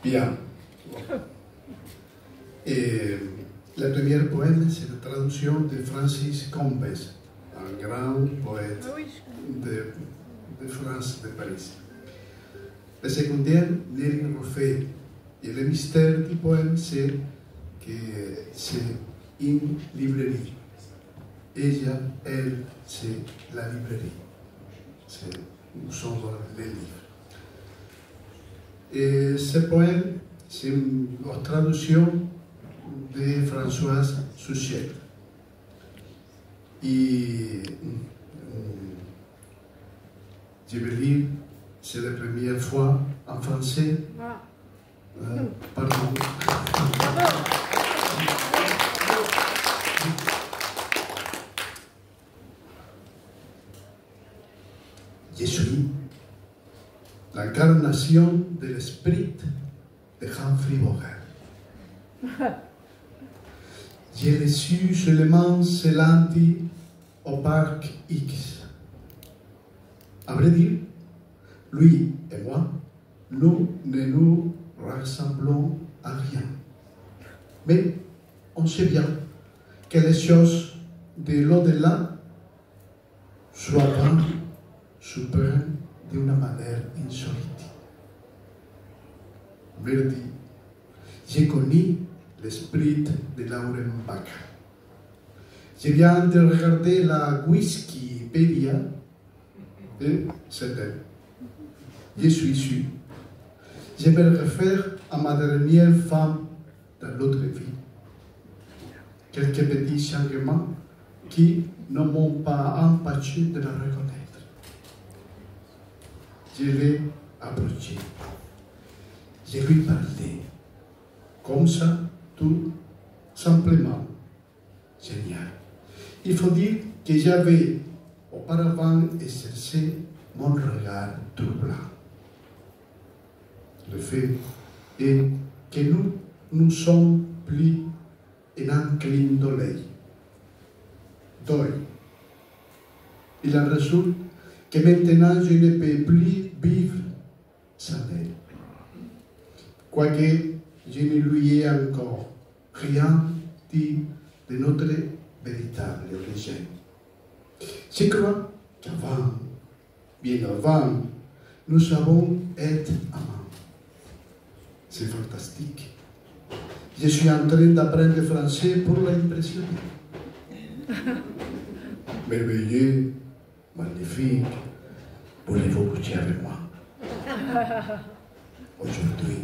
Bien. Et le premier poème, c'est la traduction de Francis Combes, un grand poète de France, de Paris. Le secondaire, Nelly Roffet. Et le mystère du poème, c'est que c'est une librairie. Ella, elle, c'est la librairie. Nous sommes les livres. Et ce poème, c'est une traduction de Françoise Souchet. Et je vais lire, c'est la première fois en français. Pardon. Je suis l'incarnation de l'esprit de Humphrey Bogart. J'ai reçu seulement ce lundi au parc X. À vrai dire, lui et moi, nous ne nous ressemblons à rien. Mais on sait bien que les choses de l'au-delà soient pas suprêmes d'une manière insolite. Verdi, j'ai connu l'esprit de Lauren Bacall. Je viens de regarder la Wikipédia et c'est elle. Je suis sûr. Je me réfère à ma dernière femme dans l'autre vie. Quelques petits changements qui ne m'ont pas empêché de la reconnaître. Je l'ai approché. Je lui parlais. Comme ça, tout simplement. Génial. Il faut dire que j'avais auparavant exercé mon regard troublant. Le fait est que nous ne sommes plus un clin d'œil. Il en résulte que maintenant je ne peux plus vivre sans elle. Quoique je ne lui ai encore rien dit de notre véritable origine. Je crois qu'avant, bien avant, nous avons été amants. C'est fantastique. Je suis en train d'apprendre le français pour l'impressionner. Merveilleux, magnifique, voulez-vous coucher avec moi? Aujourd'hui,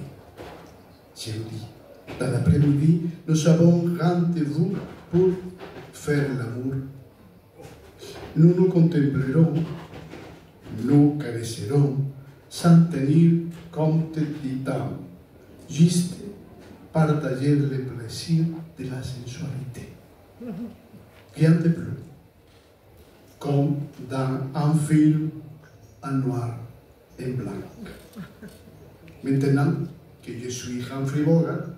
jeudi, dans l'après-midi, nous avons rendez-vous pour faire l'amour. Nous nous contemplerons, nous caresserons, sans tenir compte du temps, juste partager le plaisir de la sensualité. Rien de plus. Comme dans un film en noir et blanc. Maintenant que je suis Humphrey Bogart,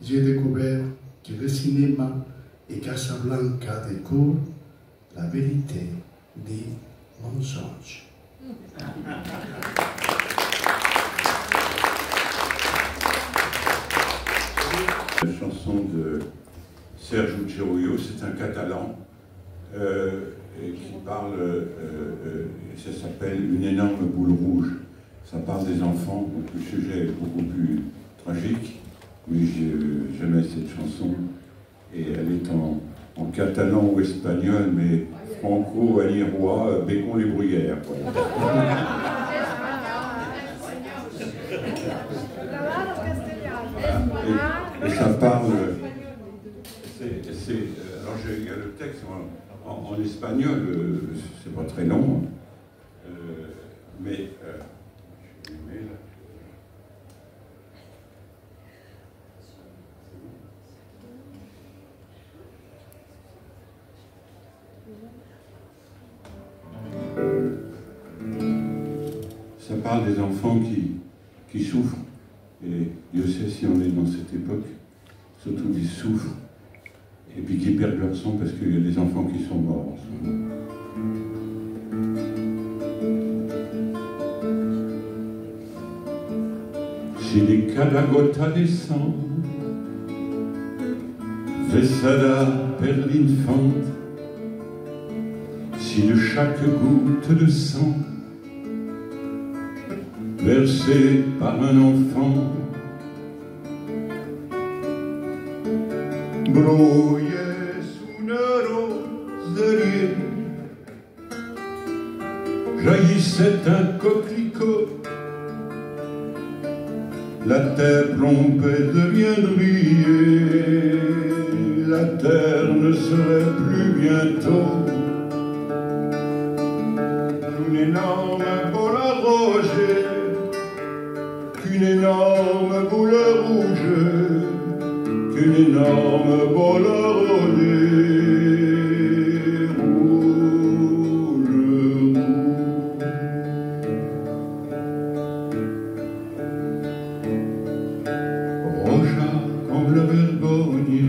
j'ai découvert que le cinéma et Casablanca découvrent la vérité des mensonges. La chanson de Serge Ucherouyo, c'est un catalan qui parle, ça s'appelle Une énorme boule rouge. Ça parle des enfants, donc le sujet est beaucoup plus tragique, mais j'aimais cette chanson et elle est en catalan ou espagnol, mais franco-allirois, bécon les bruyères. Et ça parle, alors il y a le texte en espagnol, c'est pas très long, mais ça parle des enfants qui souffrent. Et Dieu sait si on est dans cette époque, surtout qui souffrent, et puis qui perdent leur sang parce qu'il y a des enfants qui sont morts en ce moment. Si les calagotas descendent, Vesada per l'infante, si de chaque goutte de sang versée par un enfant brouillait sous une roselier, jaillissait un coquelicot, la terre plombée devient briller, la terre ne serait plus bientôt qu'une énorme boule à roger, qu'une énorme boule rouge, qu'une énorme boule à roger. Comme la vergogne,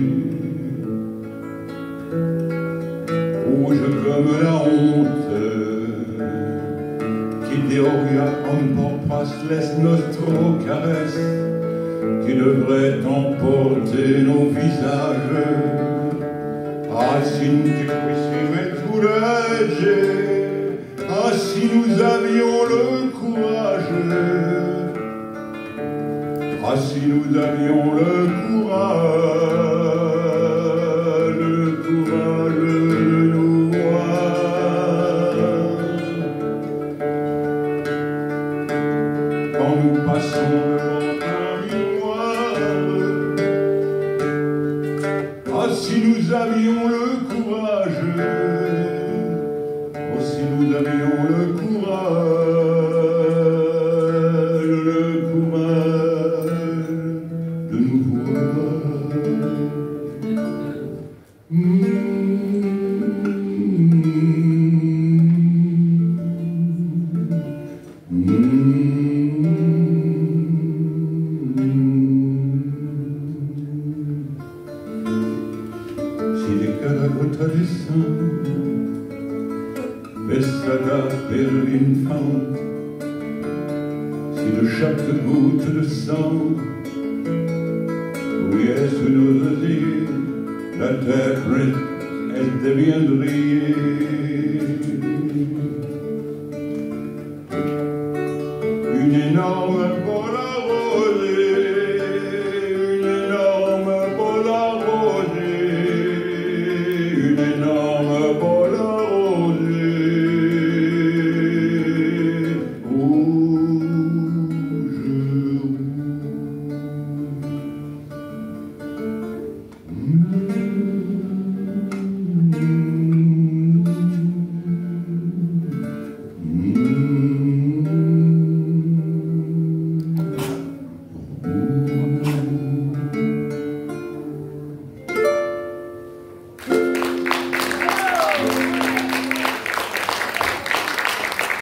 rouge comme la honte, qui deoria emportas les nostro caresses, qui devrait emporter nos visages. Ah, si nous puissions être courage, ah, si nous avions le courage, ah, si nous avions le courage de nous voir. Quand nous passons devant un miroir, ah, si nous avions le courage, oh, si nous avions le courage. Si les calagotas descendent, Vesada per l'infante, si de chaque goutte de sang brouillait sous nos osiers, la terre elle deviendrait